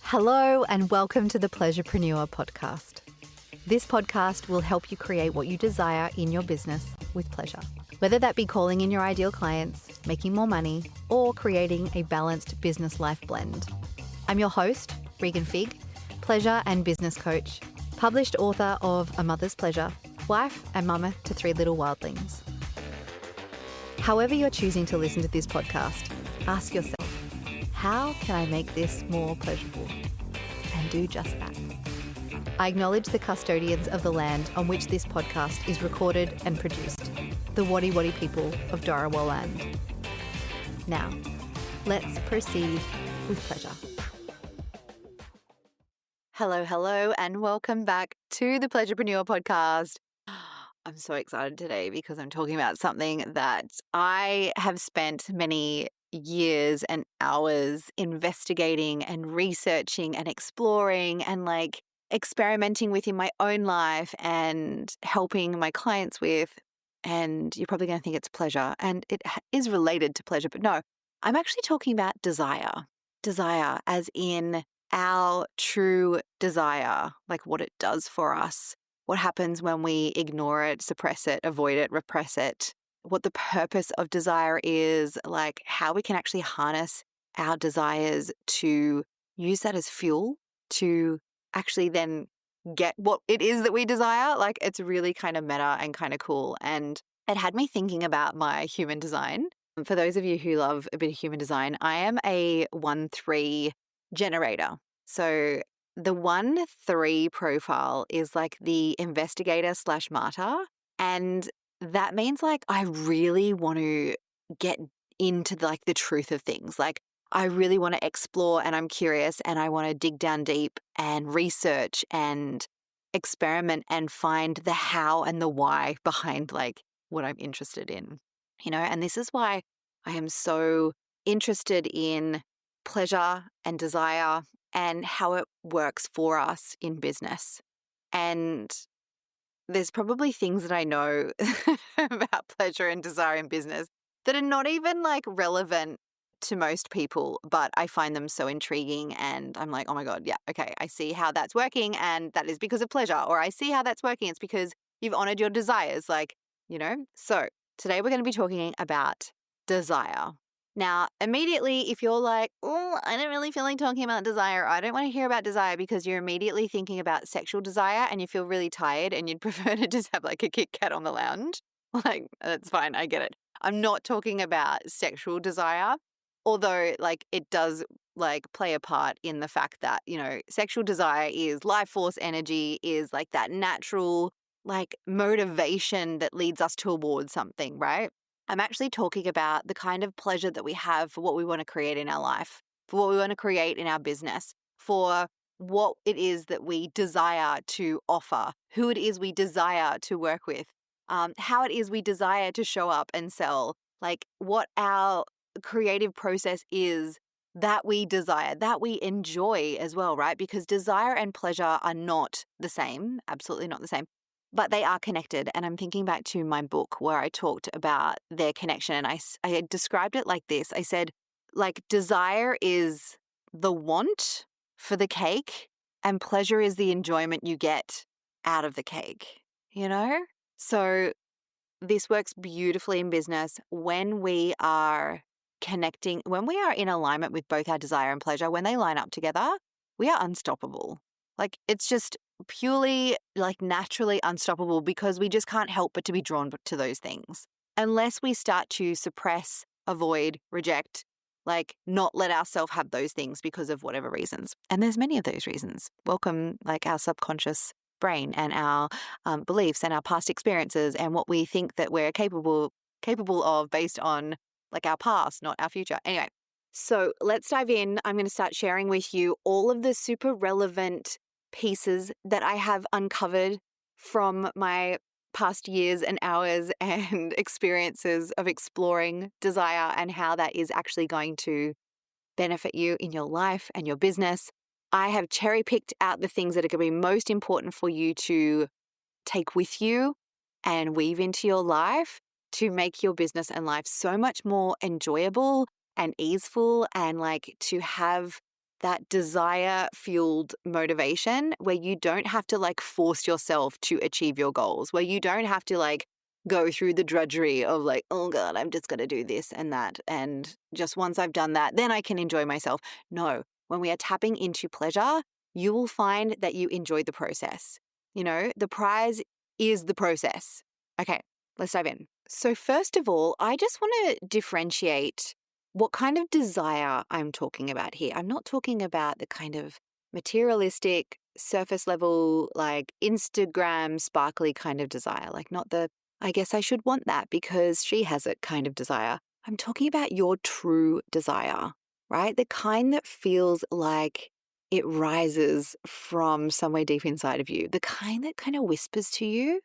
Hello and welcome to the Pleasurepreneur Podcast. This podcast will help you create what you desire in your business with pleasure, whether that be calling in your ideal clients, making more money, or creating a balanced business life blend. I'm your host, Regan Figg, pleasure and business coach, published author of A Mother's Pleasure, wife and mama to 3 little wildlings. However you're choosing to listen to this podcast, ask yourself, how can I make this more pleasurable? And do just that. I acknowledge the custodians of the land on which this podcast is recorded and produced, the Wadi Wadi people of Dharawal land. Now, let's proceed with pleasure. Hello, and welcome back to the Pleasurepreneur Podcast. I'm so excited today because I'm talking about something that I have spent many years and hours investigating and researching and exploring and experimenting with in my own life and helping my clients with. And you're probably going to think it's pleasure, and it is related to pleasure, but no, I'm actually talking about desire. Desire as in our true desire, like what it does for us, what happens when we ignore it, suppress it, avoid it, repress it, what the purpose of desire is, like how we can actually harness our desires to use that as fuel to actually then get what it is that we desire. Like it's really kind of meta and kind of cool. And it had me thinking about my human design. For those of you who love a bit of human design, I am a 1-3 generator. So the 1-3 profile is like the investigator / martyr. And that means I really want to get into the truth of things. Like I really want to explore and I'm curious and I want to dig down deep and research and experiment and find the how and the why behind what I'm interested in, and this is why I am so interested in pleasure and desire and how it works for us in business. And there's probably things that I know about pleasure and desire in business that are not even relevant to most people, but I find them so intriguing and I'm like, oh my God, yeah, okay, I see how that's working and that is because of pleasure, or I see how that's working, it's because you've honored your desires, So today we're going to be talking about desire. Now, immediately, if you're like, oh, I don't really feel like talking about desire, I don't want to hear about desire, because you're immediately thinking about sexual desire and you feel really tired and you'd prefer to just have a Kit Kat on the lounge. That's fine. I get it. I'm not talking about sexual desire, although it does play a part in the fact that, sexual desire is life force energy, is that natural motivation that leads us towards something, right? I'm actually talking about the kind of pleasure that we have for what we want to create in our life, for what we want to create in our business, for what it is that we desire to offer, who it is we desire to work with, how it is we desire to show up and sell, what our creative process is that we desire, that we enjoy as well, right? Because desire and pleasure are not the same, absolutely not the same. But they are connected. And I'm thinking back to my book where I talked about their connection. And I described it like this. I said, desire is the want for the cake and pleasure is the enjoyment you get out of the cake, So this works beautifully in business when we are connecting, when we are in alignment with both our desire and pleasure. When they line up together, we are unstoppable. It's just purely naturally unstoppable, because we just can't help but to be drawn to those things. Unless we start to suppress, avoid, reject, not let ourselves have those things because of whatever reasons. And there's many of those reasons. Welcome, our subconscious brain and our beliefs and our past experiences and what we think that we're capable of based on our past, not our future. Anyway, so let's dive in. I'm going to start sharing with you all of the super relevant pieces that I have uncovered from my past years and hours and experiences of exploring desire and how that is actually going to benefit you in your life and your business. I have cherry-picked out the things that are going to be most important for you to take with you and weave into your life to make your business and life so much more enjoyable and easeful, and to have that desire-fueled motivation where you don't have to like force yourself to achieve your goals, where you don't have to like go through the drudgery of like, oh God, I'm just going to do this and that. And just once I've done that, then I can enjoy myself. No, when we are tapping into pleasure, you will find that you enjoy the process. You know, the prize is the process. Okay, let's dive in. So first of all, I just want to differentiate what kind of desire I'm talking about here. I'm not talking about the kind of materialistic, surface level, like Instagram sparkly kind of desire, like not the, I guess I should want that because she has it kind of desire. I'm talking about your true desire, right? The kind that feels like it rises from somewhere deep inside of you, the kind that kind of whispers to you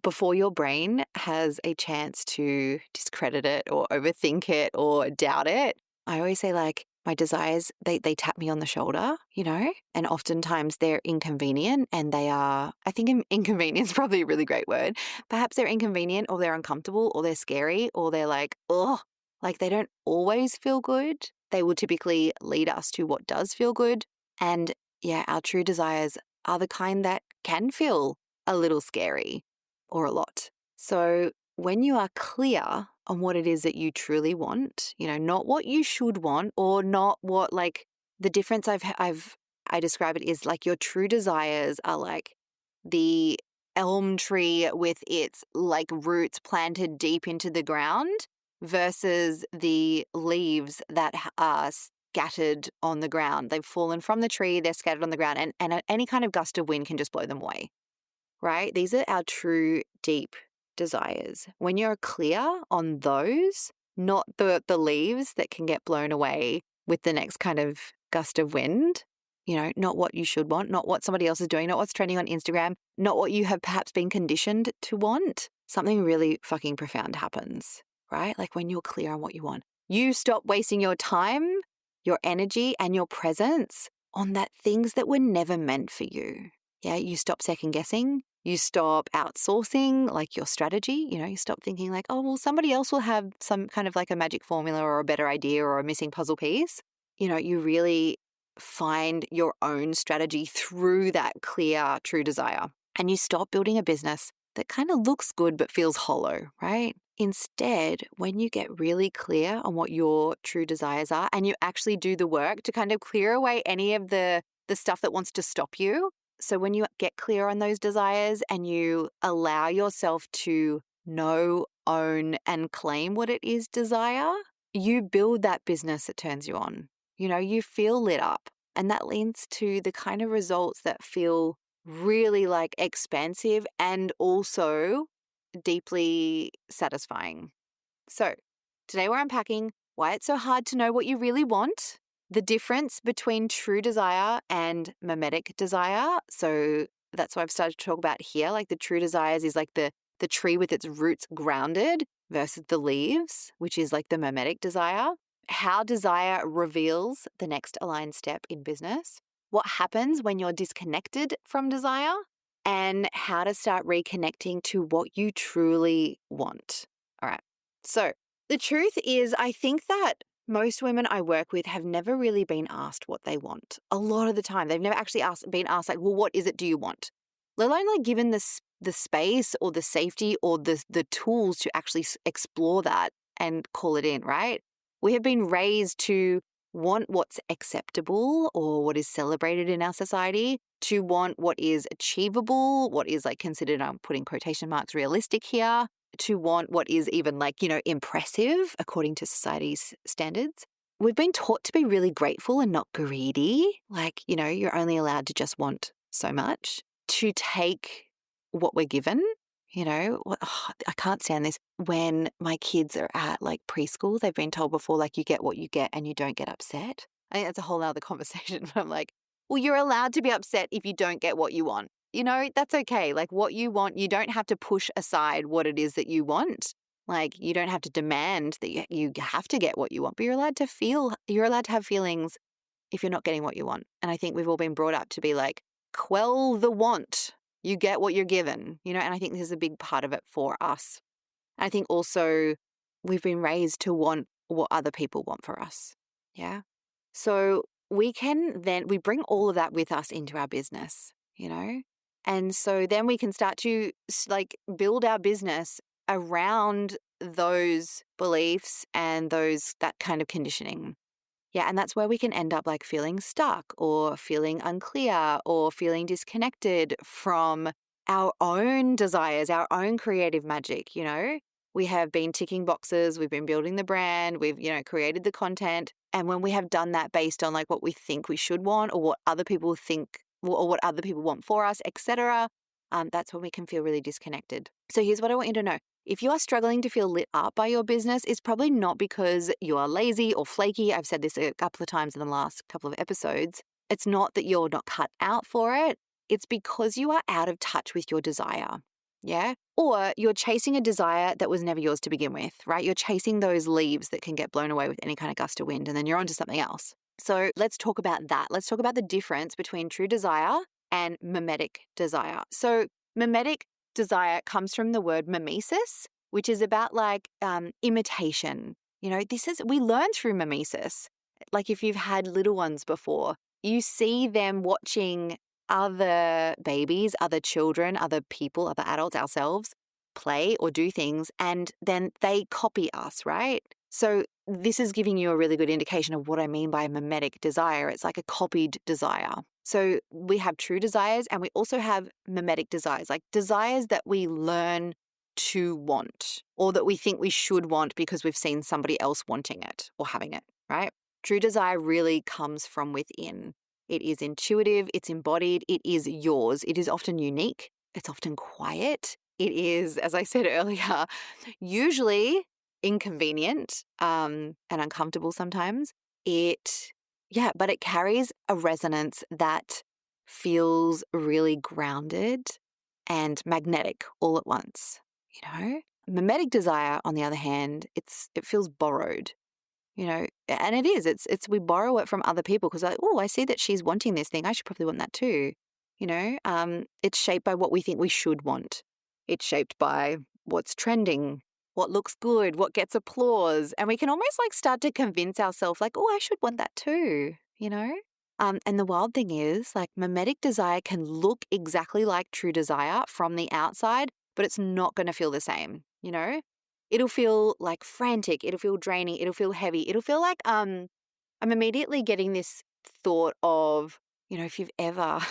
before your brain has a chance to discredit it or overthink it or doubt it. I always say like my desires, they tap me on the shoulder, you know, and oftentimes they're inconvenient and they are, I think inconvenience is probably a really great word. Perhaps they're inconvenient or they're uncomfortable or they're scary or they're like, oh, like they don't always feel good. They will typically lead us to what does feel good. And yeah, our true desires are the kind that can feel a little scary or a lot. So when you are clear on what it is that you truly want, you know, not what you should want or not what like the difference I describe it is like your true desires are like the elm tree with its like roots planted deep into the ground versus the leaves that are scattered on the ground. They've fallen from the tree, they're scattered on the ground, and any kind of gust of wind can just blow them away. Right? These are our true deep desires. When you're clear on those, not the leaves that can get blown away with the next kind of gust of wind, you know, not what you should want, not what somebody else is doing, not what's trending on Instagram, not what you have perhaps been conditioned to want, something really fucking profound happens, right? Like when you're clear on what you want, you stop wasting your time, your energy, and your presence on that things that were never meant for you. Yeah, you stop second guessing. You stop outsourcing like your strategy, you know, you stop thinking like, oh, well, somebody else will have some kind of like a magic formula or a better idea or a missing puzzle piece. You know, you really find your own strategy through that clear, true desire. And you stop building a business that kind of looks good but feels hollow, right? Instead, when you get really clear on what your true desires are and you actually do the work to kind of clear away any of the stuff that wants to stop you. So when you get clear on those desires and you allow yourself to know, own, and claim what it is desire, you build that business that turns you on. You know, you feel lit up. And that leads to the kind of results that feel really like expansive and also deeply satisfying. So today we're unpacking why it's so hard to know what you really want, the difference between true desire and mimetic desire. So that's what I've started to talk about here. Like the true desires is like the tree with its roots grounded versus the leaves, which is like the mimetic desire. How desire reveals the next aligned step in business. What happens when you're disconnected from desire, and how to start reconnecting to what you truly want. All right. So the truth is, I think that most women I work with have never really been asked what they want. A lot of the time, they've never actually been asked like, well, what is it do you want? Let alone like given the space or the safety or the tools to actually explore that and call it in, right? We have been raised to want what's acceptable or what is celebrated in our society, to want what is achievable, what is like considered, I'm putting quotation marks, realistic here, to want what is even like, you know, impressive according to society's standards. We've been taught to be really grateful and not greedy. Like, you know, you're only allowed to just want so much, to take what we're given. You know, I can't stand this. When my kids are at like preschool, they've been told before, like, you get what you get and you don't get upset. I think that's a whole other conversation. But I'm like, well, you're allowed to be upset if you don't get what you want. You know, that's okay. Like what you want, you don't have to push aside what it is that you want. Like you don't have to demand that you have to get what you want, but you're allowed to feel, you're allowed to have feelings if you're not getting what you want. And I think we've all been brought up to be like, quell the want. You get what you're given, you know, and I think this is a big part of it for us. I think also we've been raised to want what other people want for us. Yeah. So we bring all of that with us into our business, And so then we can start to build our business around those beliefs and that kind of conditioning. Yeah, and that's where we can end up feeling stuck or feeling unclear or feeling disconnected from our own desires, our own creative magic, We have been ticking boxes, we've been building the brand, we've, created the content. And when we have done that based on what we think we should want or what other people think or what other people want for us, etc., that's when we can feel really disconnected. So here's what I want you to know. If you are struggling to feel lit up by your business, it's probably not because you are lazy or flaky. I've said this a couple of times in the last couple of episodes. It's not that you're not cut out for it. It's because you are out of touch with your desire. Yeah? Or you're chasing a desire that was never yours to begin with, right? You're chasing those leaves that can get blown away with any kind of gust of wind, and then you're onto something else. So let's talk about that. Let's talk about the difference between true desire and mimetic desire. So mimetic desire comes from the word mimesis, which is about imitation. We learn through mimesis. If you've had little ones before, you see them watching other babies, other children, other people, other adults, ourselves play or do things, and then they copy us, right? So this is giving you a really good indication of what I mean by mimetic desire. It's like a copied desire. So we have true desires and we also have mimetic desires, like desires that we learn to want or that we think we should want because we've seen somebody else wanting it or having it, right? True desire really comes from within. It is intuitive, it's embodied, it is yours. It is often unique, it's often quiet. It is, as I said earlier, usually inconvenient and uncomfortable sometimes. But it carries a resonance that feels really grounded and magnetic all at once, Mimetic desire, on the other hand, it feels borrowed, and it is. It's we borrow it from other people because I see that she's wanting this thing. I should probably want that too, It's shaped by what we think we should want. It's shaped by what's trending, what looks good, what gets applause. And we can almost start to convince ourselves I should want that too, And the wild thing is mimetic desire can look exactly like true desire from the outside, but it's not going to feel the same, It'll feel frantic. It'll feel draining. It'll feel heavy. It'll feel I'm immediately getting this thought of, if you've ever,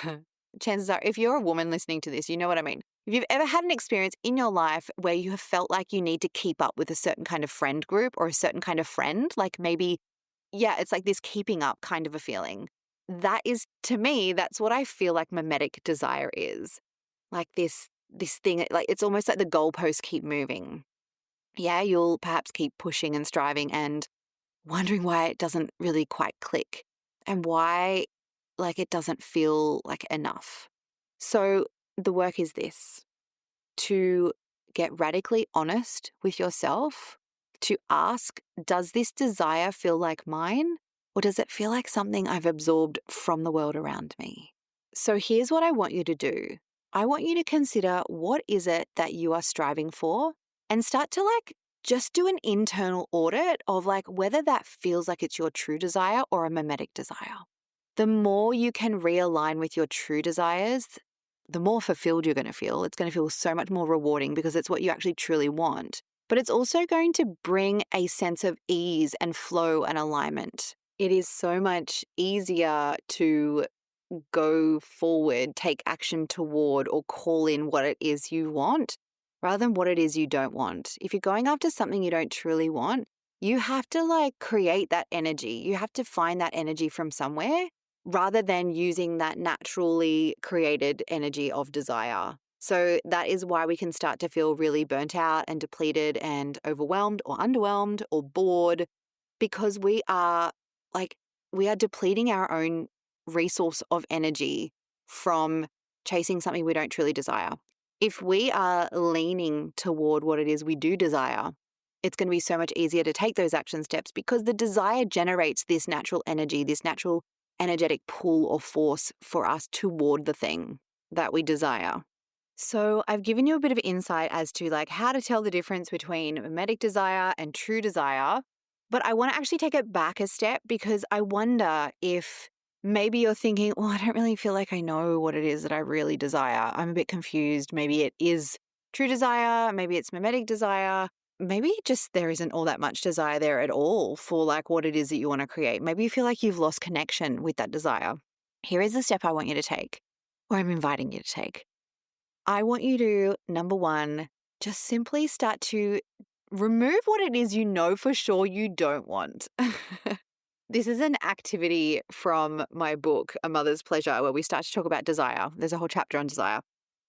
chances are, if you're a woman listening to this, you know what I mean. If you've ever had an experience in your life where you have felt like you need to keep up with a certain kind of friend group or a certain kind of friend, it's this keeping up kind of a feeling. That is, to me, that's what I feel like mimetic desire is. This thing, it's almost like the goalposts keep moving. Yeah, you'll perhaps keep pushing and striving and wondering why it doesn't really quite click and why it doesn't feel like enough. So the work is this: to get radically honest with yourself, to ask, does this desire feel like mine, or does it feel like something I've absorbed from the world around me? So here's what I want you to do. I want you to consider, what is it that you are striving for, and start to just do an internal audit of whether that feels like it's your true desire or a mimetic desire. The more you can realign with your true desires, the more fulfilled you're going to feel. It's going to feel so much more rewarding because it's what you actually truly want. But it's also going to bring a sense of ease and flow and alignment. It is so much easier to go forward, take action toward, or call in what it is you want rather than what it is you don't want. If you're going after something you don't truly want, you have to create that energy. You have to find that energy from somewhere rather than using that naturally created energy of desire. So that is why we can start to feel really burnt out and depleted and overwhelmed or underwhelmed or bored, because we are depleting our own resource of energy from chasing something we don't truly desire. If we are leaning toward what it is we do desire, it's going to be so much easier to take those action steps because the desire generates this natural energy, this natural energetic pull or force for us toward the thing that we desire. So I've given you a bit of insight as to how to tell the difference between mimetic desire and true desire. But I want to actually take it back a step because I wonder if maybe you're thinking, well, I don't really feel like I know what it is that I really desire. I'm a bit confused. Maybe it is true desire. Maybe it's mimetic desire. Maybe just there isn't all that much desire there at all for like what it is that you want to create. Maybe you feel like you've lost connection with that desire. Here is the step I want you to take, or I'm inviting you to take. I want you to, number one, just simply start to remove what it is you know for sure you don't want. This is an activity from my book, A Mother's Pleasure, where we start to talk about desire. There's a whole chapter on desire.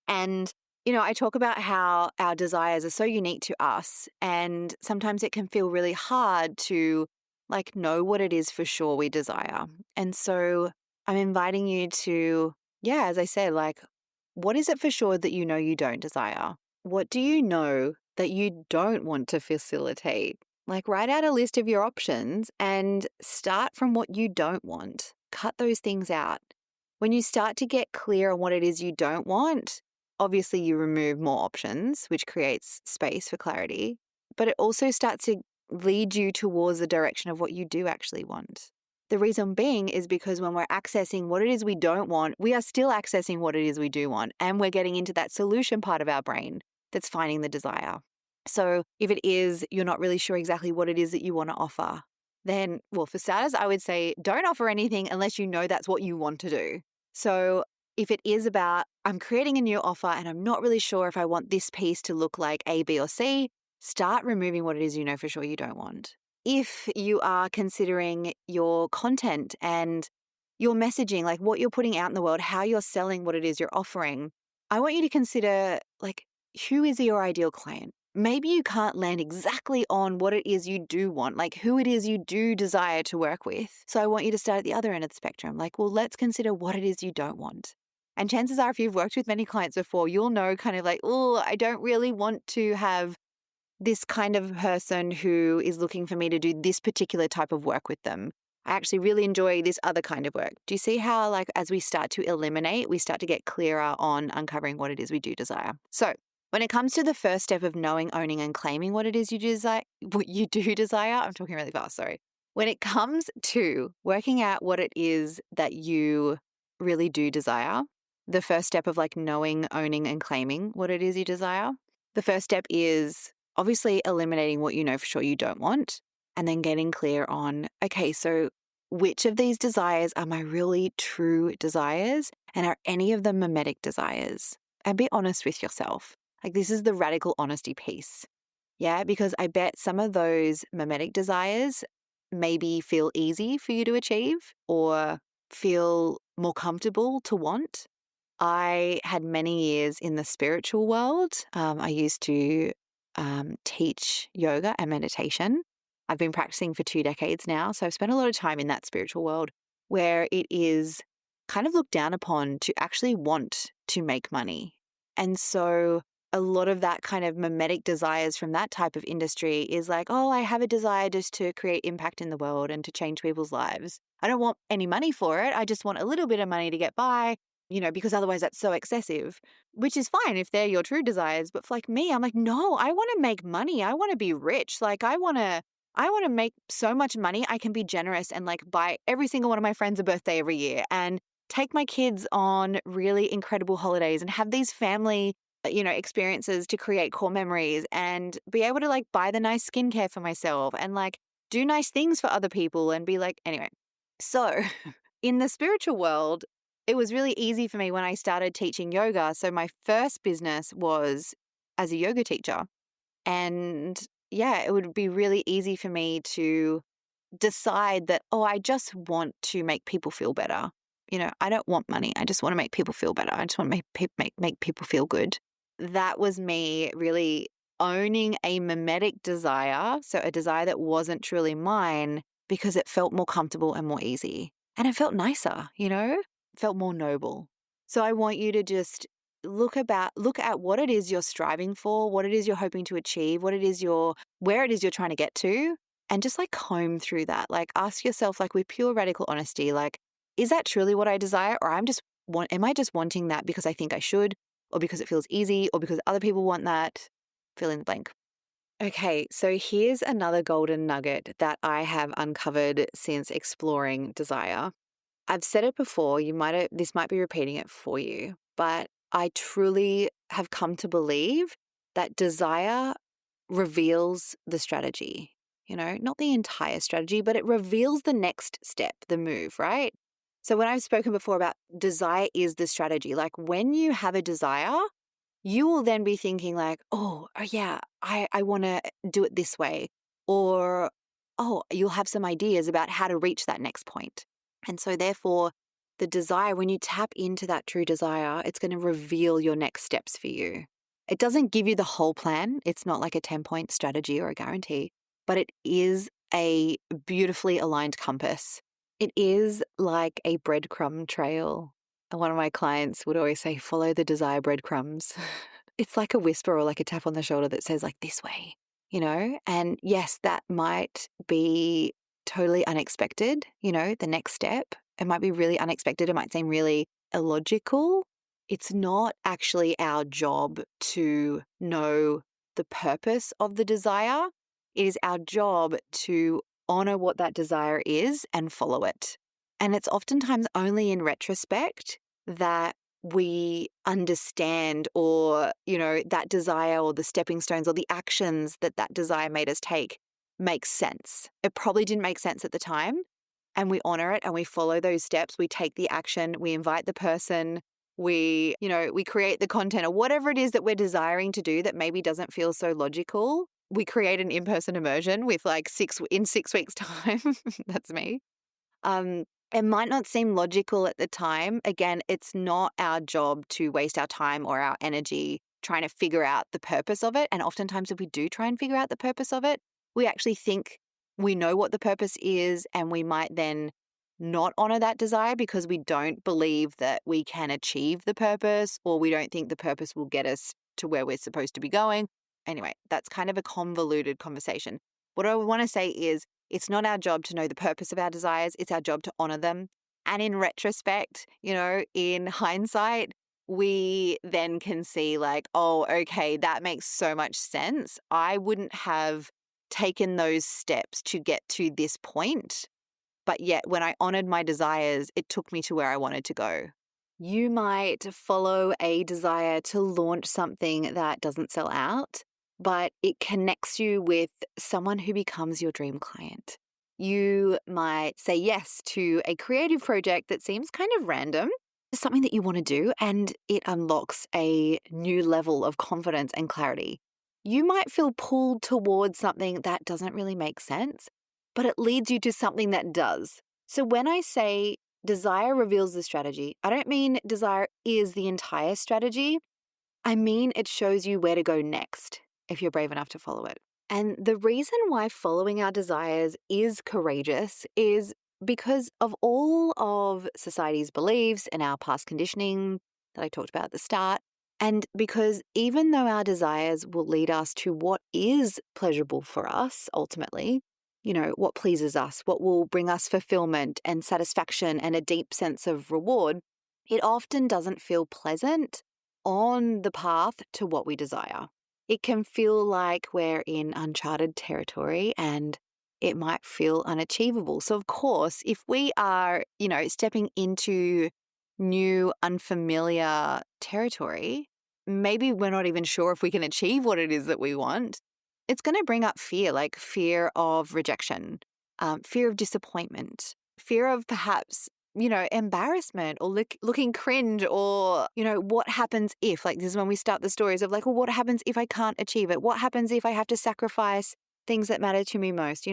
And, I talk about how our desires are so unique to us. And sometimes it can feel really hard to like know what it is for sure we desire. And so I'm inviting you to, as I said, like, what is it for sure that you know you don't desire? What do you know that you don't want to facilitate? Like, write out a list of your options and start from what you don't want. Cut those things out. When you start to get clear on what it is you don't want, obviously you remove more options, which creates space for clarity, but it also starts to lead you towards the direction of what you do actually want. The reason being is because when we're accessing what it is we don't want, we are still accessing what it is we do want, and we're getting into that solution part of our brain that's finding the desire. So if it is you're not really sure exactly what it is that you want to offer, then, well, for starters, I would say don't offer anything unless you know that's what you want to do. So if it is about, I'm creating a new offer and I'm not really sure if I want this piece to look like A, B, or C, start removing what it is you know for sure you don't want. If you are considering your content and your messaging, like what you're putting out in the world, how you're selling what it is you're offering, I want you to consider, like, who is your ideal client? Maybe you can't land exactly on what it is you do want, like who it is you do desire to work with. So I want you to start at the other end of the spectrum. Like, well, let's consider what it is you don't want. And chances are, if you've worked with many clients before, you'll know kind of like, oh, I don't really want to have this kind of person who is looking for me to do this particular type of work with them. I actually really enjoy this other kind of work. Do you see how, like, as we start to eliminate, we start to get clearer on uncovering what it is we do desire? So when it comes to the first step of knowing, owning, and claiming what it is you desire, what you do desire, I'm talking really fast, sorry. When it comes to working out what it is that you really do desire, the first step of like knowing, owning, and claiming what it is you desire, the first step is obviously eliminating what you know for sure you don't want, and then getting clear on, okay, so which of these desires are my really true desires, and are any of them mimetic desires? And be honest with yourself. Like, this is the radical honesty piece. Yeah, because I bet some of those mimetic desires maybe feel easy for you to achieve or feel more comfortable to want. I had many years in the spiritual world. I used to teach yoga and meditation. I've been practicing for 2 decades now, so I've spent a lot of time in that spiritual world where it is kind of looked down upon to actually want to make money. And so a lot of that kind of mimetic desires from that type of industry is like, oh, I have a desire just to create impact in the world and to change people's lives. I don't want any money for it. I just want a little bit of money to get by, because otherwise that's so excessive, which is fine if they're your true desires. But for like me, I'm like, no, I want to make money. I want to be rich. Like, I want to make so much money I can be generous and like buy every single one of my friends a birthday every year and take my kids on really incredible holidays and have these family experiences to create core memories and be able to like buy the nice skincare for myself and like do nice things for other people and be like, anyway. So in the spiritual world, it was really easy for me when I started teaching yoga. So my first business was as a yoga teacher. And yeah, it would be really easy for me to decide that, oh, I just want to make people feel better. I don't want money. I just want to make people feel better. I just want to make people feel good. That was me really owning a mimetic desire, so a desire that wasn't truly mine because it felt more comfortable and more easy. And it felt nicer, it felt more noble. So I want you to just look at what it is you're striving for, what it is you're hoping to achieve, where it is you're trying to get to, and just like comb through that. Like, ask yourself, like, with pure radical honesty, like, is that truly what I desire? Or am I just wanting that because I think I should, or because it feels easy, or because other people want that? Fill in the blank. Okay, so here's another golden nugget that I have uncovered since exploring desire. I've said it before, this might be repeating it for you, but I truly have come to believe that desire reveals the strategy. Not the entire strategy, but it reveals the next step, the move, right? So when I've spoken before about desire is the strategy, like when you have a desire, you will then be thinking like, oh yeah, I want to do it this way. Or, oh, you'll have some ideas about how to reach that next point. And so therefore, the desire, when you tap into that true desire, it's going to reveal your next steps for you. It doesn't give you the whole plan. It's not like a 10-point strategy or a guarantee, but it is a beautifully aligned compass. It is like a breadcrumb trail. And one of my clients would always say, follow the desire breadcrumbs. It's like a whisper or like a tap on the shoulder that says like this way. And yes, that might be totally unexpected, the next step. It might be really unexpected. It might seem really illogical. It's not actually our job to know the purpose of the desire. It is our job to honor what that desire is and follow it. And it's oftentimes only in retrospect that we understand or, that desire or the stepping stones or the actions that desire made us take makes sense. It probably didn't make sense at the time, and we honor it and we follow those steps. We take the action, we invite the person, we create the content or whatever it is that we're desiring to do that maybe doesn't feel so logical. We create an in-person immersion with in 6 weeks time. That's me. It might not seem logical at the time. Again, it's not our job to waste our time or our energy trying to figure out the purpose of it. And oftentimes if we do try and figure out the purpose of it, we actually think we know what the purpose is, and we might then not honor that desire because we don't believe that we can achieve the purpose, or we don't think the purpose will get us to where we're supposed to be going. Anyway, that's kind of a convoluted conversation. What I want to say is, it's not our job to know the purpose of our desires. It's our job to honor them. And in retrospect, in hindsight, we then can see like, oh, okay, that makes so much sense. I wouldn't have taken those steps to get to this point. But yet when I honored my desires, it took me to where I wanted to go. You might follow a desire to launch something that doesn't sell out, but it connects you with someone who becomes your dream client. You might say yes to a creative project that seems kind of random, something that you want to do, and it unlocks a new level of confidence and clarity. You might feel pulled towards something that doesn't really make sense, but it leads you to something that does. So when I say desire reveals the strategy, I don't mean desire is the entire strategy. I mean it shows you where to go next if you're brave enough to follow it. And the reason why following our desires is courageous is because of all of society's beliefs and our past conditioning that I talked about at the start. And because even though our desires will lead us to what is pleasurable for us ultimately, what pleases us, what will bring us fulfillment and satisfaction and a deep sense of reward, it often doesn't feel pleasant on the path to what we desire. It can feel like we're in uncharted territory and it might feel unachievable. So of course, if we are, stepping into new, unfamiliar territory, maybe we're not even sure if we can achieve what it is that we want. It's going to bring up fear, like fear of rejection, fear of disappointment, fear of perhaps, embarrassment or looking cringe or, what happens if, this is when we start the stories of well, what happens if I can't achieve it? What happens if I have to sacrifice things that matter to me most,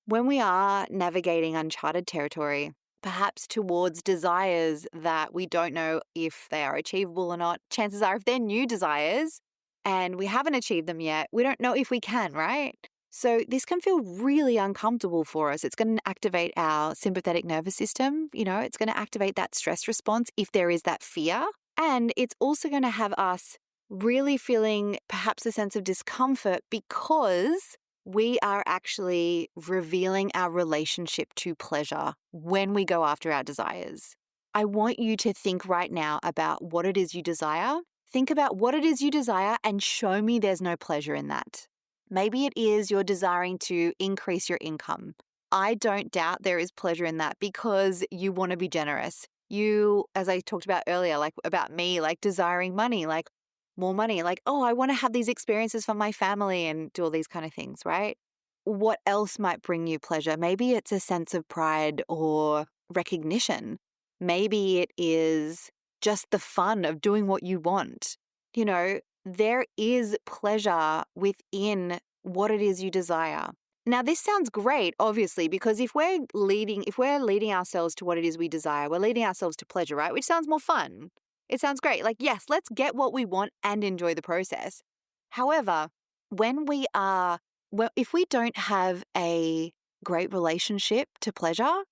When we are navigating uncharted territory, perhaps towards desires that we don't know if they are achievable or not, chances are if they're new desires and we haven't achieved them yet, we don't know if we can, right? So this can feel really uncomfortable for us. It's going to activate our sympathetic nervous system. It's going to activate that stress response if there is that fear. And it's also going to have us really feeling perhaps a sense of discomfort because we are actually revealing our relationship to pleasure when we go after our desires. I want you to think right now about what it is you desire. Think about what it is you desire and show me there's no pleasure in that. Maybe it is you're desiring to increase your income. I don't doubt there is pleasure in that because you want to be generous. You, as I talked about earlier, like about me, like desiring money, like more money, like, oh, I want to have these experiences for my family and do all these kind of things, right? What else might bring you pleasure? Maybe it's a sense of pride or recognition. Maybe it is just the fun of doing what you want. There is pleasure within what it is you desire. Now, this sounds great, obviously, because if we're leading ourselves to what it is we desire, we're leading ourselves to pleasure, right? Which sounds more fun. It sounds great. Like, yes, let's get what we want and enjoy the process. However, if we don't have a great relationship to pleasure,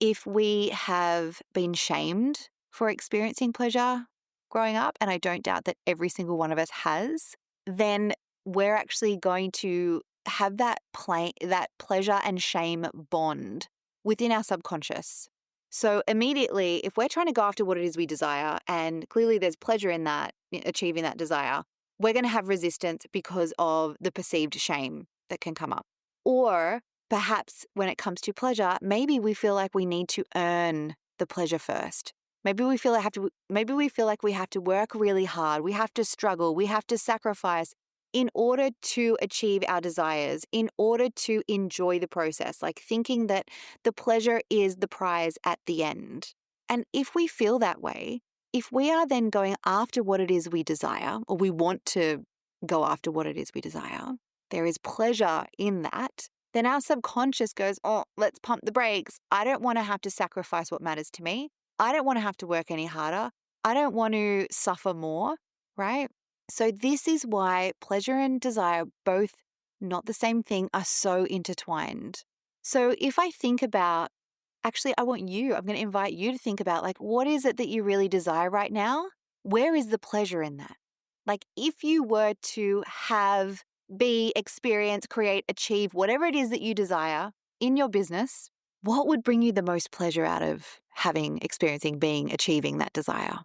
if we have been shamed for experiencing pleasure growing up, and I don't doubt that every single one of us has, then we're actually going to have that pleasure and shame bond within our subconscious. So immediately, if we're trying to go after what it is we desire, and clearly there's pleasure in that, achieving that desire, we're going to have resistance because of the perceived shame that can come up. Or perhaps when it comes to pleasure, maybe we feel like we need to earn the pleasure first. Maybe we feel like we have to work really hard. We have to struggle. We have to sacrifice in order to achieve our desires, in order to enjoy the process, like thinking that the pleasure is the prize at the end. And if we feel that way, if we are then going after what it is we desire, or we want to go after what it is we desire, there is pleasure in that, then our subconscious goes, oh, let's pump the brakes. I don't want to have to sacrifice what matters to me. I don't want to have to work any harder. I don't want to suffer more, right? So this is why pleasure and desire, both not the same thing, are so intertwined. So if I think about, actually, I'm going to invite you to think about, like, what is it that you really desire right now? Where is the pleasure in that? Like, if you were to have, be, experience, create, achieve, whatever it is that you desire in your business, what would bring you the most pleasure out of having, experiencing, being, achieving that desire?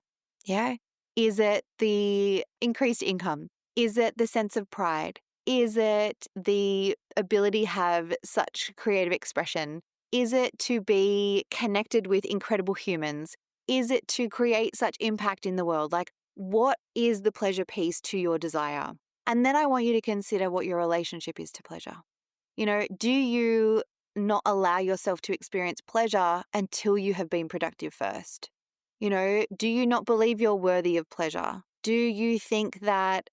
Yeah. Is it the increased income? Is it the sense of pride? Is it the ability to have such creative expression? Is it to be connected with incredible humans? Is it to create such impact in the world? Like, what is the pleasure piece to your desire? And then I want you to consider what your relationship is to pleasure. Do you not allow yourself to experience pleasure until you have been productive first? Do you not believe you're worthy of pleasure? Do you think that,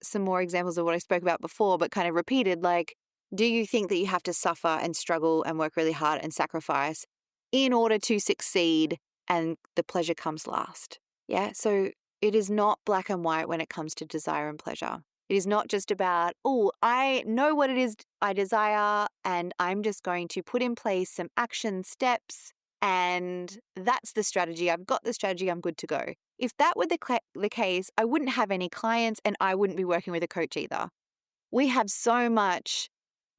some more examples of what I spoke about before, but kind of repeated, like, do you think that you have to suffer and struggle and work really hard and sacrifice in order to succeed and the pleasure comes last? Yeah. So it is not black and white when it comes to desire and pleasure. It is not just about, oh, I know what it is I desire and I'm just going to put in place some action steps and that's the strategy. I've got the strategy. I'm good to go. If that were the case, I wouldn't have any clients and I wouldn't be working with a coach either. We have so much,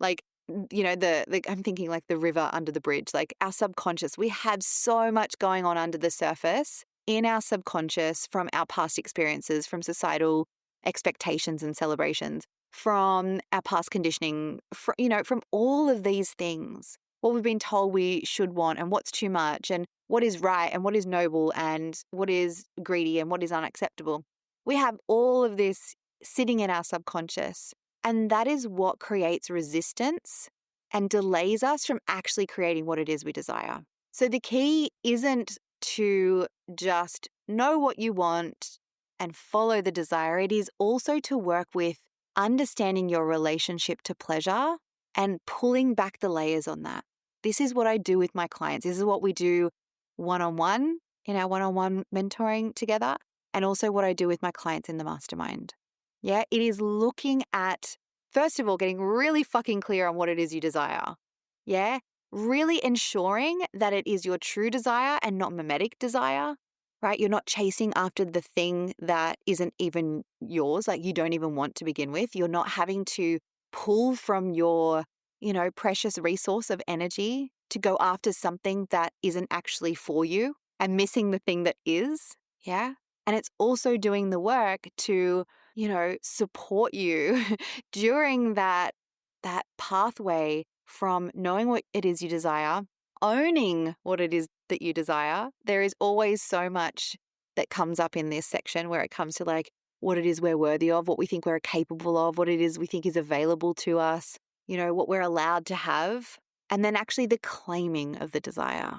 like, I'm thinking like the river under the bridge, like our subconscious. We have so much going on under the surface in our subconscious from our past experiences, from societal expectations and celebrations, from our past conditioning, from all of these things. What we've been told we should want and what's too much and what is right and what is noble and what is greedy and what is unacceptable. We have all of this sitting in our subconscious, and that is what creates resistance and delays us from actually creating what it is we desire. So the key isn't to just know what you want and follow the desire. It is also to work with understanding your relationship to pleasure and pulling back the layers on that. This is what I do with my clients. This is what we do one-on-one in our one-on-one mentoring together, and also what I do with my clients in the mastermind. Yeah, it is looking at, first of all, getting really fucking clear on what it is you desire. Yeah, really ensuring that it is your true desire and not mimetic desire, right? You're not chasing after the thing that isn't even yours, like you don't even want to begin with. You're not having to pull from your, precious resource of energy to go after something that isn't actually for you and missing the thing that is. Yeah. And it's also doing the work to, support you during that pathway from knowing what it is you desire, owning what it is that you desire. There is always so much that comes up in this section where it comes to like what it is we're worthy of, what we think we're capable of, what it is we think is available to us, what we're allowed to have, and then actually the claiming of the desire.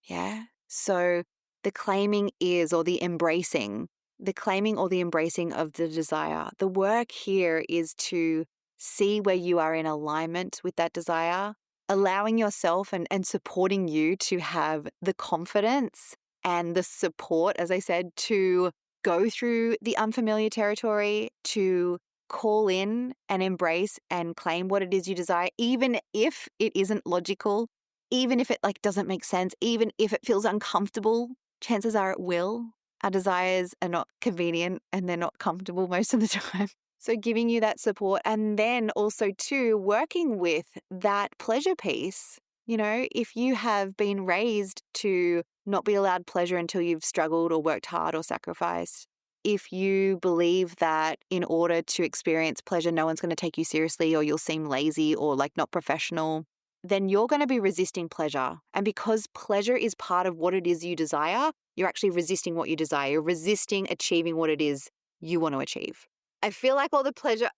Yeah. So the claiming is, or the embracing of the desire. The work here is to see where you are in alignment with that desire, allowing yourself and supporting you to have the confidence and the support, as I said, to go through the unfamiliar territory, to call in and embrace and claim what it is you desire, even if it isn't logical, even if it doesn't make sense, even if it feels uncomfortable. Chances are it will. Our desires are not convenient and they're not comfortable most of the time. So giving you that support, and then also too working with that pleasure piece. If you have been raised to not be allowed pleasure until you've struggled or worked hard or sacrificed, if you believe that in order to experience pleasure, no one's going to take you seriously or you'll seem lazy or not professional, then you're going to be resisting pleasure. And because pleasure is part of what it is you desire, you're actually resisting what you desire. You're resisting achieving what it is you want to achieve. I feel like all the pleasure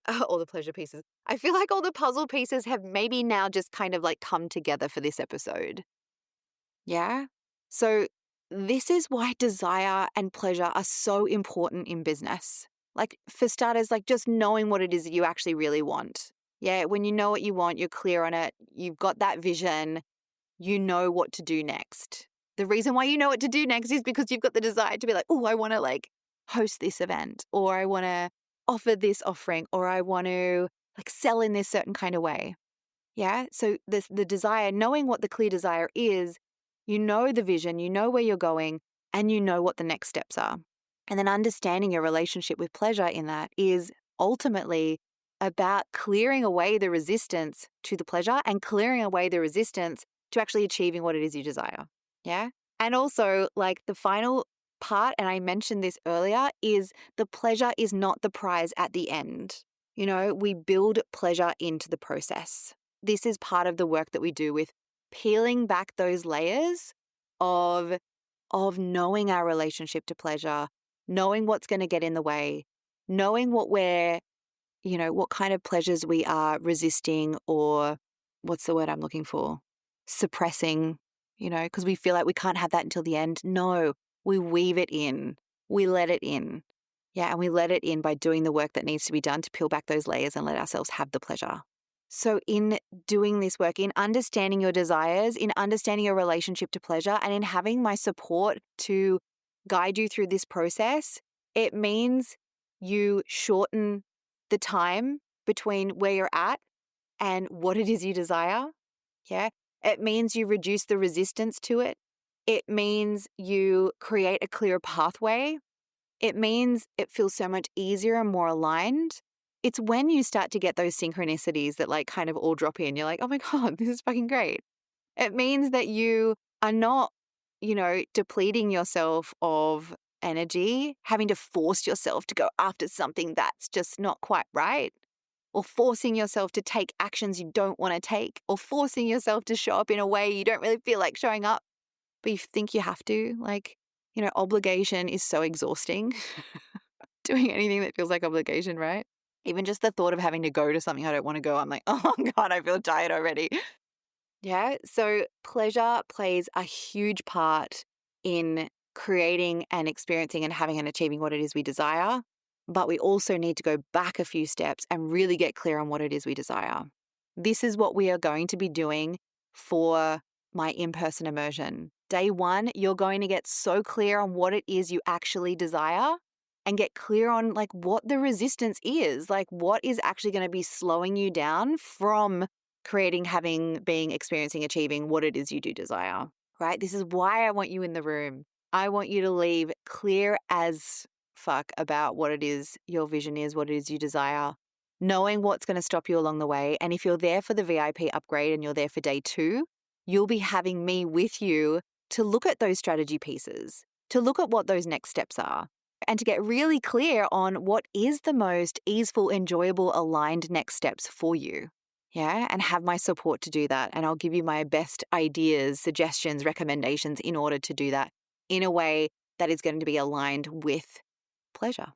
pieces, I feel like all the puzzle pieces have maybe now just kind of come together for this episode. Yeah? So this is why desire and pleasure are so important in business. For starters, just knowing what it is that you actually really want. Yeah, when you know what you want, you're clear on it, you've got that vision, you know what to do next. The reason why you know what to do next is because you've got the desire to be I want to host this event, or I want to offer this offering, or I want to sell in this certain kind of way. Yeah. So the desire, knowing what the clear desire is, you know the vision, you know where you're going, and you know what the next steps are. And then understanding your relationship with pleasure in that is ultimately about clearing away the resistance to the pleasure and clearing away the resistance to actually achieving what it is you desire. Yeah. And also the final part, and I mentioned this earlier, is the pleasure is not the prize at the end. We build pleasure into the process. This is part of the work that we do with peeling back those layers of knowing our relationship to pleasure, knowing what's going to get in the way, knowing what kind of pleasures we are resisting, or what's the word I'm looking for? Suppressing, because we feel like we can't have that until the end. No, we weave it in. We let it in. Yeah, and we let it in by doing the work that needs to be done to peel back those layers and let ourselves have the pleasure. So in doing this work, in understanding your desires, in understanding your relationship to pleasure, and in having my support to guide you through this process, it means you shorten the time between where you're at and what it is you desire. Yeah. It means you reduce the resistance to it. It means you create a clearer pathway. It means it feels so much easier and more aligned. It's when you start to get those synchronicities that kind of all drop in. You're like, oh my God, this is fucking great. It means that you are not, depleting yourself of energy, having to force yourself to go after something that's just not quite right, or forcing yourself to take actions you don't want to take, or forcing yourself to show up in a way you don't really feel like showing up, but you think you have to. Obligation is so exhausting. Doing anything that feels like obligation, right? Even just the thought of having to go to something I don't want to go, I'm like, oh God, I feel tired already. Yeah. So pleasure plays a huge part in creating and experiencing and having and achieving what it is we desire. But we also need to go back a few steps and really get clear on what it is we desire. This is what we are going to be doing for my in-person immersion. Day 1, you're going to get so clear on what it is you actually desire and get clear on what the resistance is, what is actually going to be slowing you down from creating, having, being, experiencing, achieving what it is you do desire, right? This is why I want you in the room. I want you to leave clear as fuck about what it is your vision is, what it is you desire, knowing what's going to stop you along the way. And if you're there for the VIP upgrade and you're there for day 2, you'll be having me with you to look at those strategy pieces, to look at what those next steps are, and to get really clear on what is the most easeful, enjoyable, aligned next steps for you. Yeah, and have my support to do that. And I'll give you my best ideas, suggestions, recommendations in order to do that in a way that is going to be aligned with pleasure.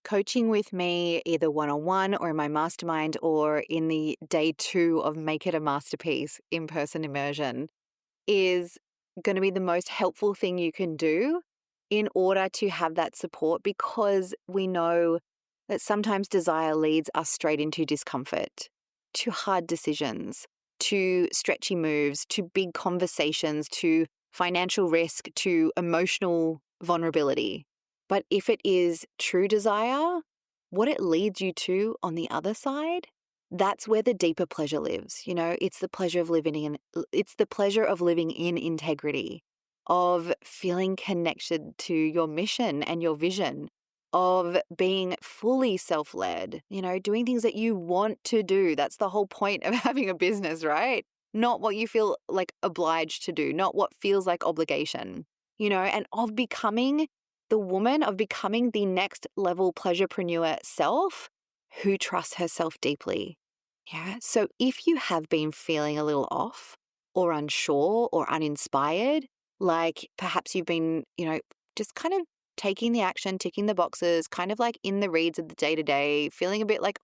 Coaching with me, either one-on-one or in my mastermind or in the day 2 of Make It a Masterpiece in-person immersion, is going to be the most helpful thing you can do in order to have that support, because we know that sometimes desire leads us straight into discomfort, to hard decisions, to stretchy moves, to big conversations, to financial risk, to emotional vulnerability. But if it is true desire, what it leads you to on the other side, that's where the deeper pleasure lives. It's the pleasure of living in integrity, of feeling connected to your mission and your vision, of being fully self-led, doing things that you want to do. That's the whole point of having a business, right? Not what you feel like obliged to do, not what feels like obligation, and of becoming the next level pleasurepreneur self who trusts herself deeply. Yeah. So if you have been feeling a little off or unsure or uninspired, like perhaps you've been, just kind of taking the action, ticking the boxes, kind of like in the reads of the day-to-day, feeling a bit like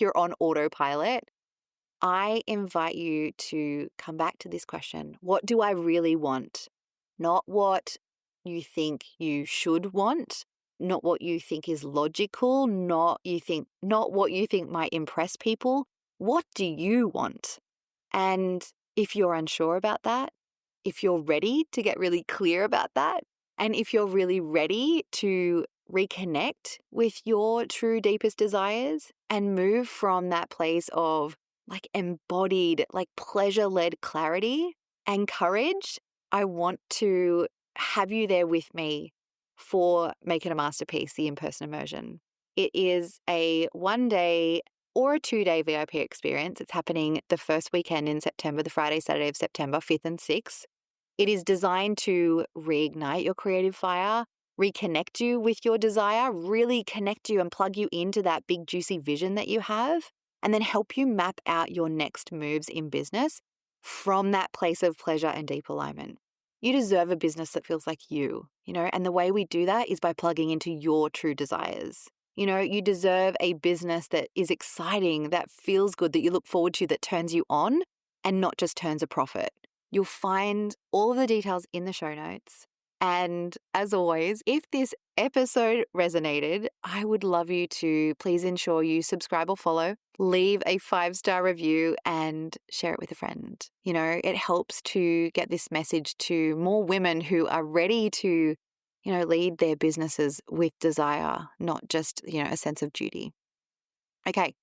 you're on autopilot, I invite you to come back to this question. What do I really want? Not what you think you should want, not what you think is logical, not what you think might impress people. What do you want? And if you're unsure about that, if you're ready to get really clear about that, and if you're really ready to reconnect with your true deepest desires and move from that place of like embodied, like pleasure-led clarity and courage, I want to have you there with me for Make It a Masterpiece, the in-person immersion. It is a 1-day or a 2-day VIP experience. It's happening the first weekend in September, the Friday, Saturday of September, 5th and 6th. It is designed to reignite your creative fire, reconnect you with your desire, really connect you and plug you into that big juicy vision that you have, and then help you map out your next moves in business from that place of pleasure and deep alignment. You deserve a business that feels like you, and the way we do that is by plugging into your true desires. You deserve a business that is exciting, that feels good, that you look forward to, that turns you on and not just turns a profit. You'll find all of the details in the show notes. And as always, if this episode resonated, I would love you to please ensure you subscribe or follow, leave a 5-star review and share it with a friend. It helps to get this message to more women who are ready to, lead their businesses with desire, not just, a sense of duty. Okay,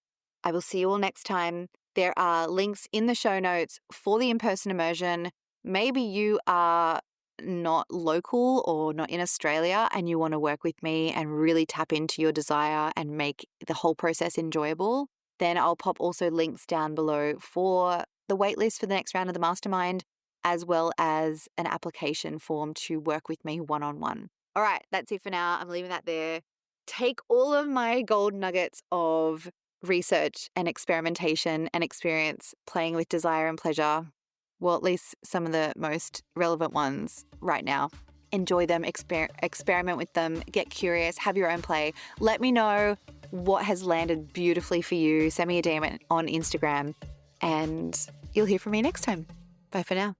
I will see you all next time. There are links in the show notes for the in-person immersion. Maybe you are not local or not in Australia and you want to work with me and really tap into your desire and make the whole process enjoyable, then I'll pop also links down below for the waitlist for the next round of the mastermind, as well as an application form to work with me one-on-one. All right, that's it for now. I'm leaving that there. Take all of my gold nuggets of research and experimentation and experience playing with desire and pleasure. Well, at least some of the most relevant ones right now. Enjoy them, experiment with them, get curious, have your own play. Let me know what has landed beautifully for you. Send me a DM on Instagram and you'll hear from me next time. Bye for now.